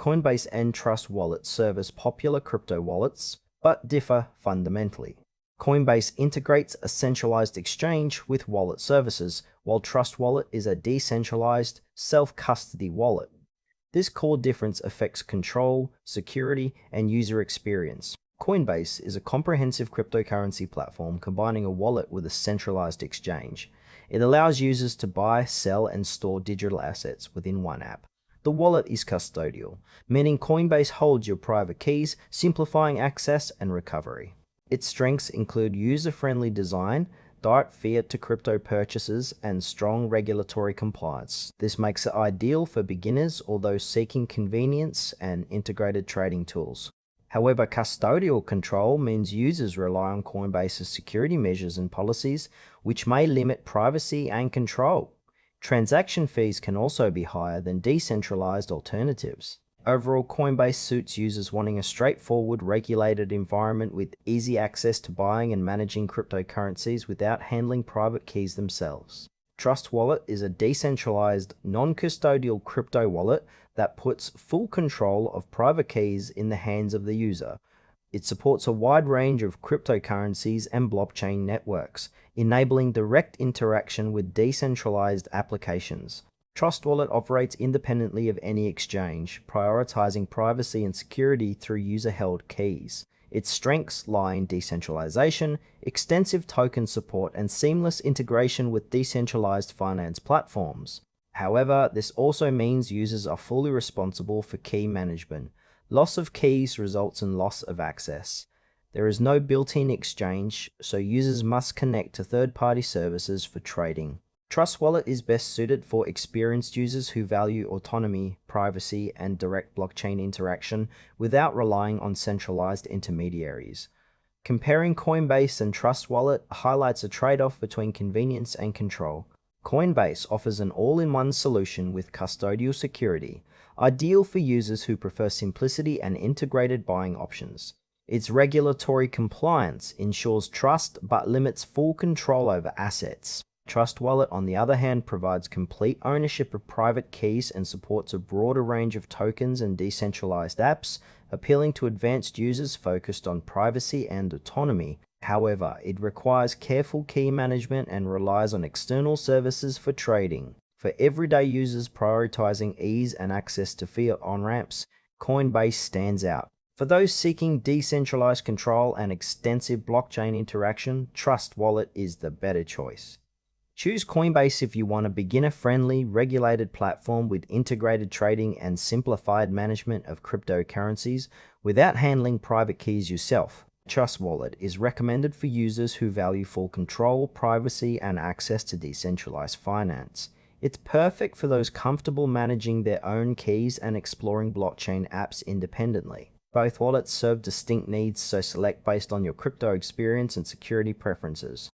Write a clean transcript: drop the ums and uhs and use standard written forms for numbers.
Coinbase and Trust Wallet serve as popular crypto wallets, but differ fundamentally. Coinbase integrates a centralized exchange with wallet services, while Trust Wallet is a decentralized, self-custody wallet. This core difference affects control, security, and user experience. Coinbase is a comprehensive cryptocurrency platform combining a wallet with a centralized exchange. It allows users to buy, sell, and store digital assets within one app. The wallet is custodial, meaning Coinbase holds your private keys, simplifying access and recovery. Its strengths include user-friendly design, direct fiat to crypto purchases, and strong regulatory compliance. This makes it ideal for beginners or those seeking convenience and integrated trading tools. However, custodial control means users rely on Coinbase's security measures and policies, which may limit privacy and control. Transaction fees can also be higher than decentralized alternatives. Overall, Coinbase suits users wanting a straightforward, regulated environment with easy access to buying and managing cryptocurrencies without handling private keys themselves. Trust Wallet is a decentralized, non-custodial crypto wallet that puts full control of private keys in the hands of the user. It supports a wide range of cryptocurrencies and blockchain networks, enabling direct interaction with decentralized applications. Trust Wallet operates independently of any exchange, prioritizing privacy and security through user-held keys. Its strengths lie in decentralization, extensive token support, and seamless integration with decentralized finance platforms. However, this also means users are fully responsible for key management. Loss of keys results in loss of access. There is no built-in exchange, so users must connect to third-party services for trading. Trust Wallet is best suited for experienced users who value autonomy, privacy, and direct blockchain interaction without relying on centralized intermediaries. Comparing Coinbase and Trust Wallet highlights a trade-off between convenience and control. Coinbase offers an all-in-one solution with custodial security, ideal for users who prefer simplicity and integrated buying options. Its regulatory compliance ensures trust but limits full control over assets. Trust Wallet, on the other hand, provides complete ownership of private keys and supports a broader range of tokens and decentralized apps, appealing to advanced users focused on privacy and autonomy. However, it requires careful key management and relies on external services for trading. For everyday users prioritizing ease and access to fiat on-ramps, Coinbase stands out. For those seeking decentralized control and extensive blockchain interaction, Trust Wallet is the better choice. Choose Coinbase if you want a beginner-friendly, regulated platform with integrated trading and simplified management of cryptocurrencies without handling private keys yourself. Trust Wallet is recommended for users who value full control, privacy, and access to decentralized finance. It's perfect for those comfortable managing their own keys and exploring blockchain apps independently. Both wallets serve distinct needs, so select based on your crypto experience and security preferences.